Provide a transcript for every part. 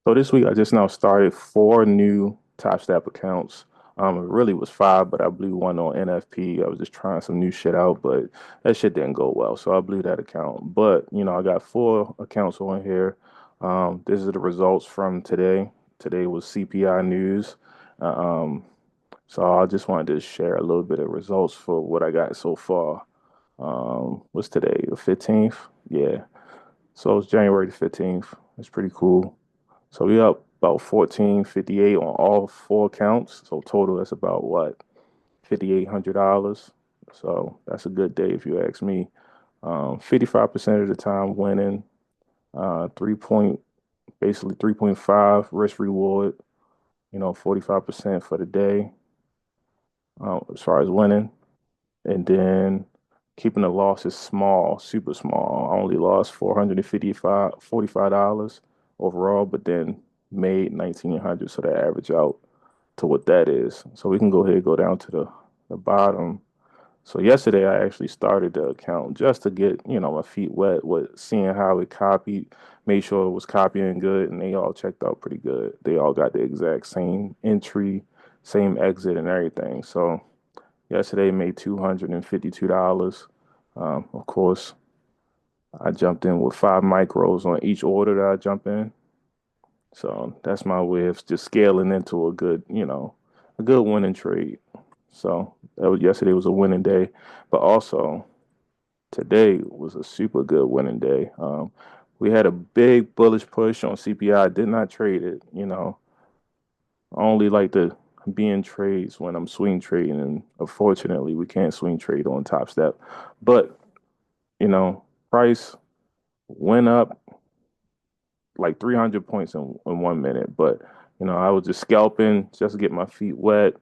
So this week I just now started four new Top Step accounts. It really was five, but I blew one on NFP. I was just trying some new shit out, but that shit didn't go well, so I blew that account. But I got four accounts on here. This is the results from today. Today was CPI news. Uh, Um, so I just wanted to share a little bit of results for what I got so far. What's today? The 15th? Yeah. So it's January the 15th. It's pretty cool. So we up about 1458 on all four accounts. So total that's about what? $5,800. So that's a good day if you ask me. 55% of the time winning, 3 point, basically 3.5 risk reward, 45% for the day, as far as winning. And then keeping the losses small, super small. I only lost $45 overall, but then made 1,900, so that average out to what that is. So we can go ahead and go down to the bottom. So yesterday I actually started the account just to get, my feet wet with seeing how it copied, made sure it was copying good, and they all checked out pretty good. They all got the exact same entry, same exit and everything. So yesterday made $252. Of course, I jumped in with 5 micros on each order that I jump in. So that's my way of just scaling into a good winning trade. So yesterday was a winning day, but also today was a super good winning day. We had a big bullish push on CPI. Did not trade it. I only like to be in trades when I'm swing trading, and unfortunately, we can't swing trade on Top Step. But you know, price went up like 300 points in 1 minute. But I was just scalping just to get my feet wet.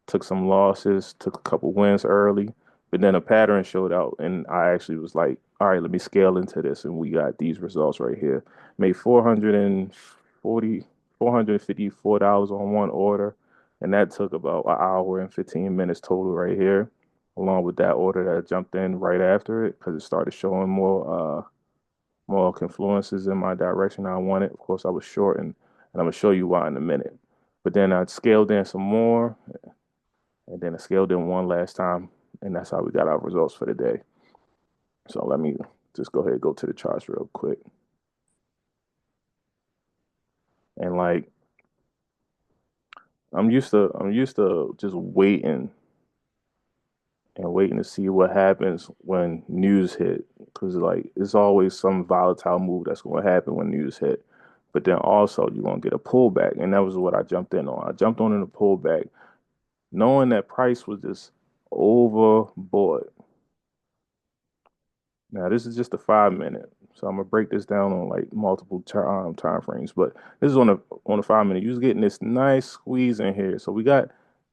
Took some losses, took a couple wins early, but then a pattern showed out, and I actually was like, all right, let me scale into this, and we got these results right here. Made 454 dollars on one order, and that took about an hour and 15 minutes total right here, along with that order that I jumped in right after it because it started showing more confluences in my direction I wanted. Of course, I was short, and I'm gonna show you why in a minute. But then I scaled in some more, and then I scaled in one last time, and that's how we got our results for the day. So let me just go ahead and go to the charts real quick. And like I'm used to just waiting to see what happens when news hit, because like it's always some volatile move that's going to happen when news hit. But then also you're going to get a pullback, and that was what I jumped in on. I jumped on in a pullback, knowing that price was just overbought. Now this is just a 5 minute, so I'm gonna break this down on like multiple time frames. But this is on a 5 minute. You're getting this nice squeeze in here. So we got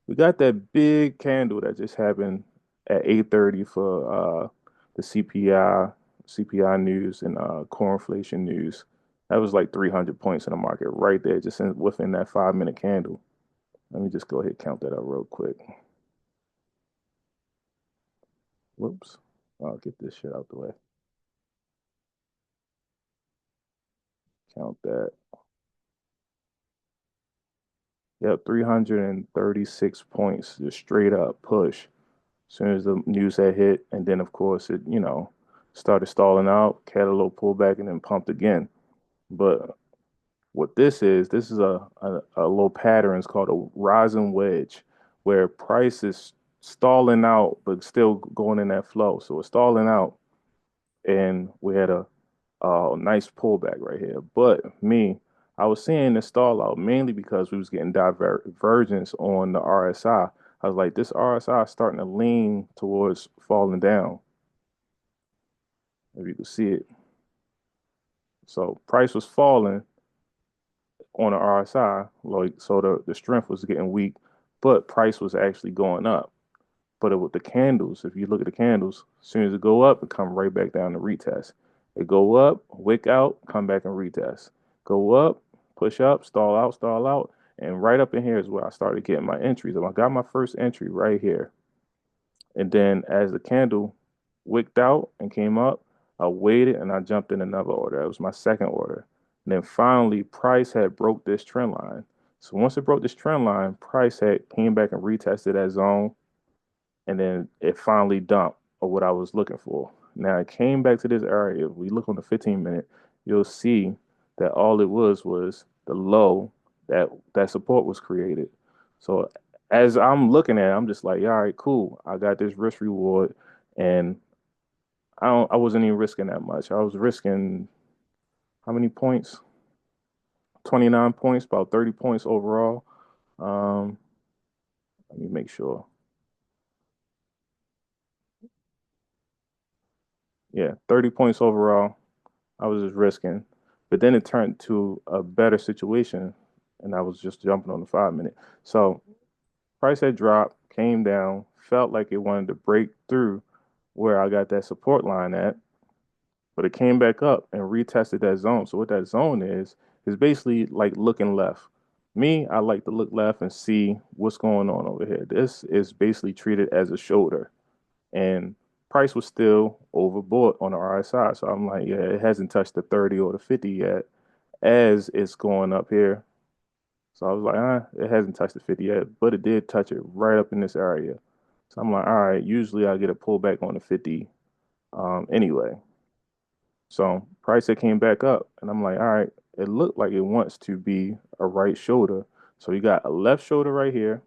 that big candle that just happened at 8:30 for the CPI news and core inflation news. That was like 300 points in the market right there, just within that 5 minute candle. Let me just go ahead and count that up real quick. Whoops. I'll get this shit out the way. Count that. Yep, 336 points, just straight up push. As soon as the news had hit, and then of course it, started stalling out, had a little pullback, and then pumped again. But what this is a little pattern. It's called a rising wedge, where price is stalling out, but still going in that flow. So it's stalling out, and we had a nice pullback right here. But I was seeing this stall out mainly because we was getting divergence on the RSI. I was like, this RSI is starting to lean towards falling down, if you can see it. So price was falling on the RSI, like so the strength was getting weak, but price was actually going up. But with the candles, if you look at the candles, as soon as it go up, it come right back down to retest. It go up, wick out, come back and retest. Go up, push up, stall out. And right up in here is where I started getting my entries. And I got my first entry right here. And then as the candle wicked out and came up, I waited and I jumped in another order. That was my second order. And then finally, price had broke this trend line. So once it broke this trend line, price had came back and retested that zone, and then it finally dumped of what I was looking for. Now it came back to this area. If we look on the 15 minute, you'll see that all it was the low that support was created. So as I'm looking at it, I'm just like, yeah, all right, cool. I got this risk reward, and I wasn't even risking that much. I was risking how many points? 29 points, about 30 points overall. Um, Let me make sure. Yeah, 30 points overall. I was just risking. But then it turned to a better situation, and I was just jumping on the 5 minute. So price had dropped, came down, felt like it wanted to break through where I got that support line at, but it came back up and retested that zone. So what that zone is basically like looking left. Me, I like to look left and see what's going on over here. This is basically treated as a shoulder, and price was still overbought on the RSI. So I'm like, yeah, it hasn't touched the 30 or the 50 yet as it's going up here. So I was like, it hasn't touched the 50 yet, but it did touch it right up in this area. So I'm like, all right, usually I get a pullback on the 50 anyway. So price it came back up, and I'm like, all right, it looked like it wants to be a right shoulder. So you got a left shoulder right here.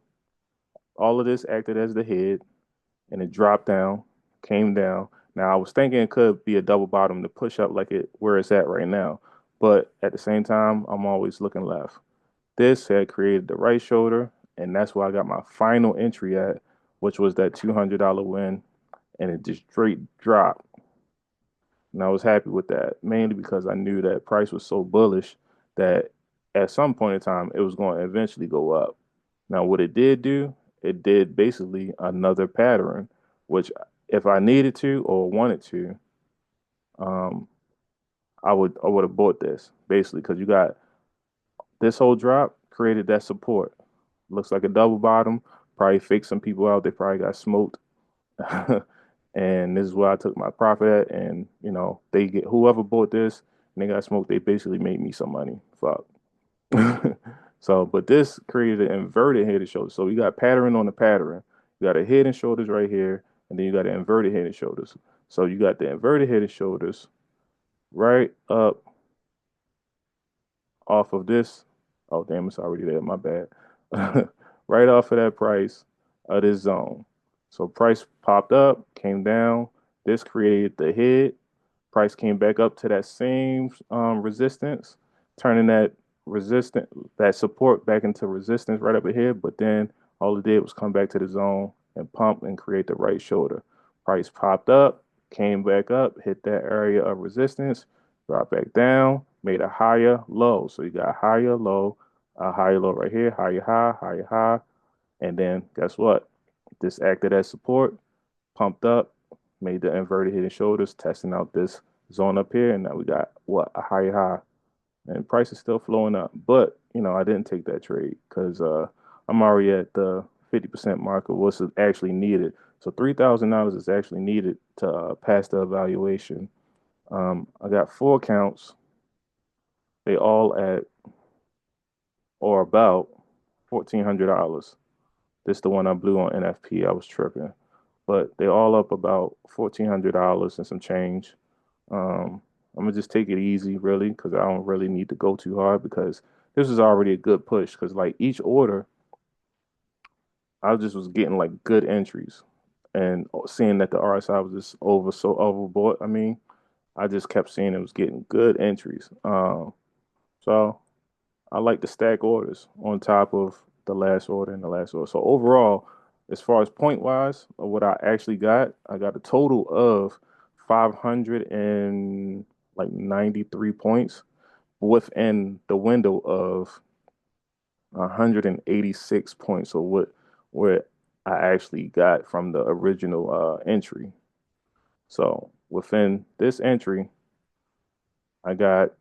All of this acted as the head, and it dropped down, came down. Now I was thinking it could be a double bottom to push up like it where it's at right now, but at the same time, I'm always looking left. This had created the right shoulder, and that's where I got my final entry at, which was that $200 win, and it just straight dropped. And I was happy with that, mainly because I knew that price was so bullish that at some point in time it was going to eventually go up. Now, what it did do, it did basically another pattern, which if I needed to or wanted to, um, I would have bought this basically because you got this whole drop created that support. Looks like a double bottom. Probably faked some people out. They probably got smoked. And this is where I took my profit at. And they get whoever bought this and they got smoked. They basically made me some money. Fuck. So, but this created an inverted head and shoulders. So you got pattern on the pattern. You got a head and shoulders right here, and then you got an inverted head and shoulders. So you got the inverted head and shoulders right up off of this. Oh, damn, it's already there. My bad. Right off of that price of this zone. So price popped up, came down. This created the head. Price came back up to that same resistance, turning that support back into resistance right up ahead. But then all it did was come back to the zone and pump and create the right shoulder. Price popped up, came back up, hit that area of resistance, dropped back down, made a higher low. So you got higher low, a higher low right here, higher high, and then guess what? This acted as support, pumped up, made the inverted head and shoulders, testing out this zone up here, and now we got what a higher high, and price is still flowing up. But I didn't take that trade because I'm already at the 50% mark of what's actually needed. So $3,000 is actually needed to pass the evaluation. I got four accounts. They all at or about $1,400. This is the one I blew on NFP. I was tripping, but they all up about $1,400 and some change. I'm gonna just take it easy, really, because I don't really need to go too hard because this is already a good push. Because like each order, I just was getting like good entries, and seeing that the RSI was just so overbought. I mean, I just kept seeing it was getting good entries. So I like to stack orders on top of the last order and the last order. So overall, as far as point wise, of what I actually got, I got a total of 500 and like 93 points within the window of 186 points. So what I actually got from the original entry. So within this entry, I got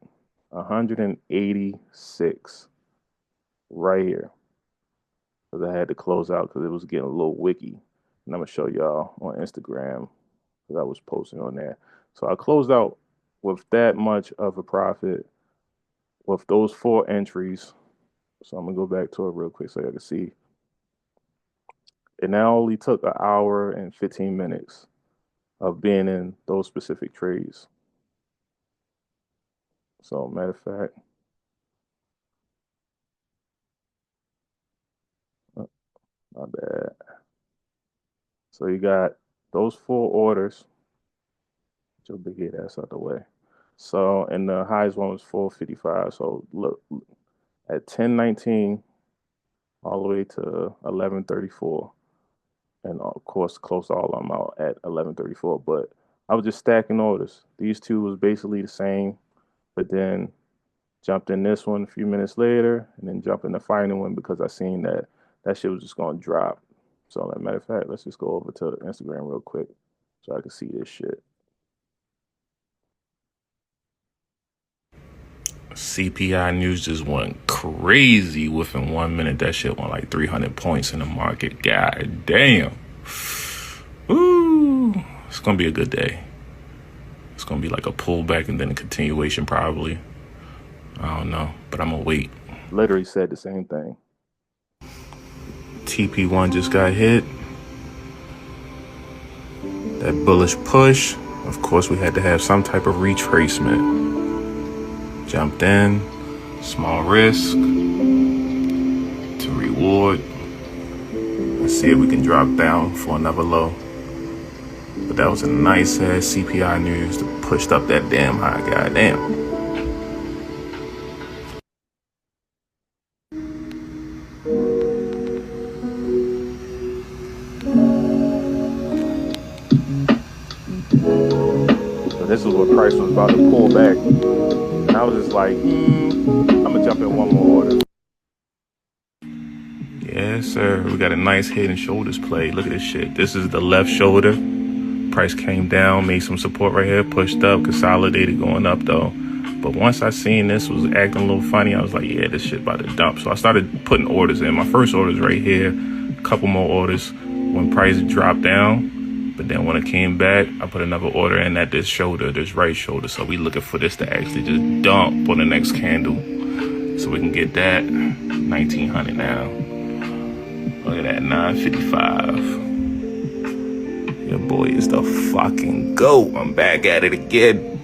186 right here because I had to close out because it was getting a little wicky. And I'm gonna show y'all on Instagram because I was posting on there. So I closed out with that much of a profit. with those 4 entries. So I'm gonna go back to it real quick so you can see. It now only took an hour and 15 minutes of being in those specific trades. So matter of fact, not bad. So you got those 4 orders. Get your big head ass out the way. So and the highest one was 455. So look at 10:19 all the way to 11:34, and of course close all of them out at 11:34. But I was just stacking orders. These two was basically the same, but then jumped in this one a few minutes later, and then jumped in the final one because I seen that that shit was just gonna drop. So, as a matter of fact, let's just go over to Instagram real quick so I can see this shit. CPI news just went crazy within 1 minute. That shit went like 300 points in the market. God damn. Ooh, it's gonna be a good day. It's gonna be like a pullback and then a continuation probably. I don't know, but I'm gonna wait. Literally said the same thing. TP1 just got hit. That bullish push. Of course, we had to have some type of retracement. Jumped in, small risk to reward. Let's see if we can drop down for another low. But that was a nice ass CPI news that pushed up that damn high. Goddamn. So this is what price was about to pull back, and I was just like, I'm gonna jump in one more order. Yes, sir. We got a nice head and shoulders play. Look at this shit. This is the left shoulder. Price came down, made some support right here, pushed up, consolidated, going up though. But once I seen this was acting a little funny, I was like, yeah, this shit about to dump. So I started putting orders in. My first order's right here, a couple more orders when price dropped down. But then when it came back, I put another order in at this shoulder, this right shoulder. So we looking for this to actually just dump on the next candle. So we can get that 1900 now. Look at that, 955. Your boy is the fucking GOAT. I'm back at it again.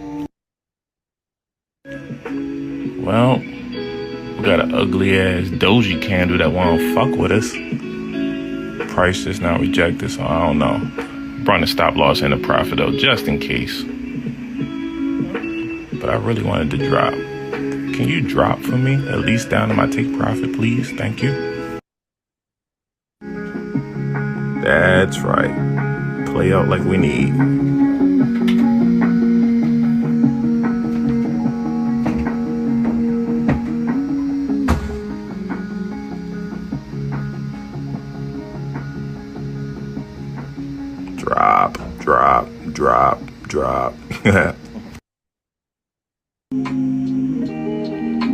Well, we got an ugly ass doji candle that won't fuck with us. Price just now rejected, so I don't know. Brought a stop loss and a profit though, just in case. But I really wanted to drop. Can you drop for me? At least down to my take profit, please? Thank you. That's right. Play out like we need. Drop, drop, drop, drop. I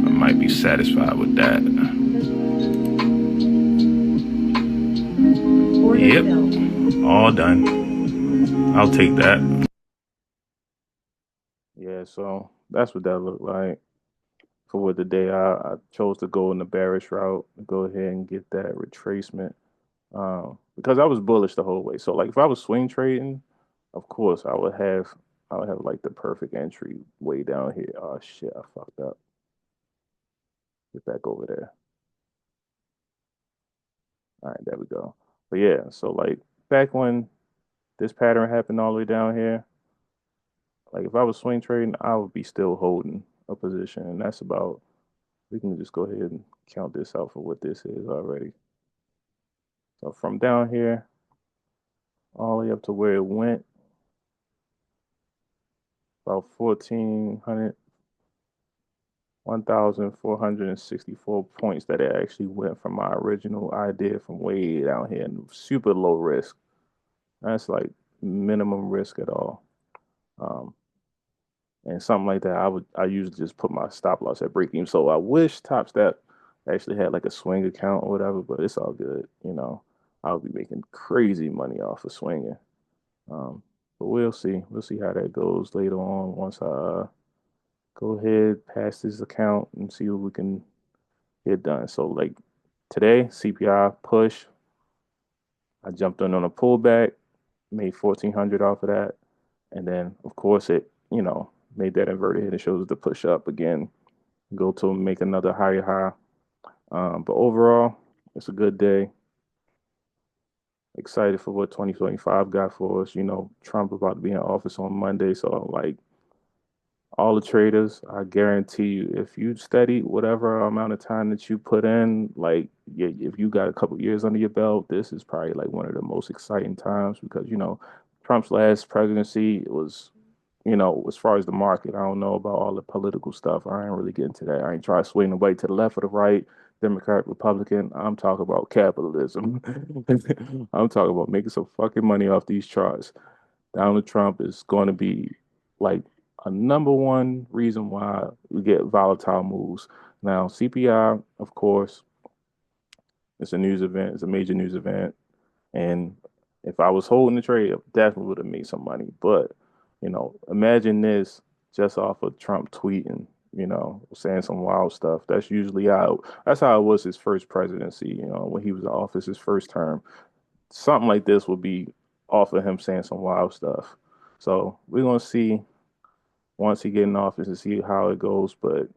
might be satisfied with that. Yep, all done. I'll take that. Yeah, so that's what that looked like. For what the day I chose to go in the bearish route, go ahead and get that retracement. Because I was bullish the whole way. So like if I was swing trading, of course I would have like the perfect entry way down here. Oh shit, I fucked up. Get back over there. All right, there we go. But yeah, so like back when this pattern happened all the way down here, like if I was swing trading, I would be still holding a position. And that's about, we can just go ahead and count this out for what this is already. So from down here all the way up to where it went, about 1,464 points that it actually went from my original idea from way down here and super low risk. That's like minimum risk at all. Um, and something like that, I usually just put my stop loss at break even. So I wish Top Step actually had like a swing account or whatever, but it's all good. You know, I'll be making crazy money off of swinging. But we'll see. We'll see how that goes later on once I go ahead, pass this account and see what we can get done. So like today, CPI push, I jumped in on a pullback, made 1,400 off of that. And then of course it, made that inverted hit and shows the push up again, go to make another higher high. But overall, it's a good day. Excited for what 2025 got for us. Trump about to be in office on Monday. So like all the traders, I guarantee you, if you study whatever amount of time that you put in, like yeah, if you got a couple years under your belt, this is probably like one of the most exciting times because Trump's last presidency was, as far as the market, I don't know about all the political stuff. I ain't really getting to that. I ain't trying to sway nobody to the left or the right, Democrat, Republican. I'm talking about capitalism. I'm talking about making some fucking money off these charts. Donald Trump is going to be like a number one reason why we get volatile moves. Now, CPI, of course, it's a news event. It's a major news event. And if I was holding the trade, I definitely would have made some money. But, imagine this just off of Trump tweeting, saying some wild stuff. That's how it was his first presidency, when he was in office, his first term. Something like this would be off of him saying some wild stuff. So we're gonna see once he get in office and see how it goes. But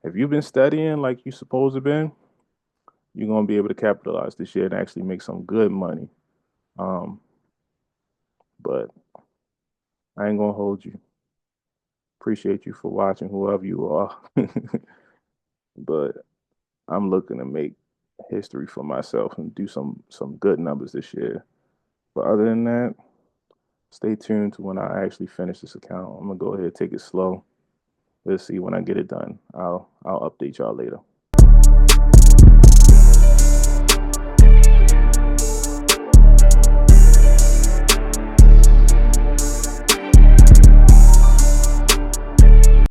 if you've been studying like you supposed to been, you're gonna be able to capitalize this year and actually make some good money. Um, but I ain't gonna hold you. Appreciate you for watching, whoever you are. But I'm looking to make history for myself and do some good numbers this year. But other than that, stay tuned to when I actually finish this account. I'm gonna go ahead and take it slow. Let's see when I get it done. I'll update y'all later.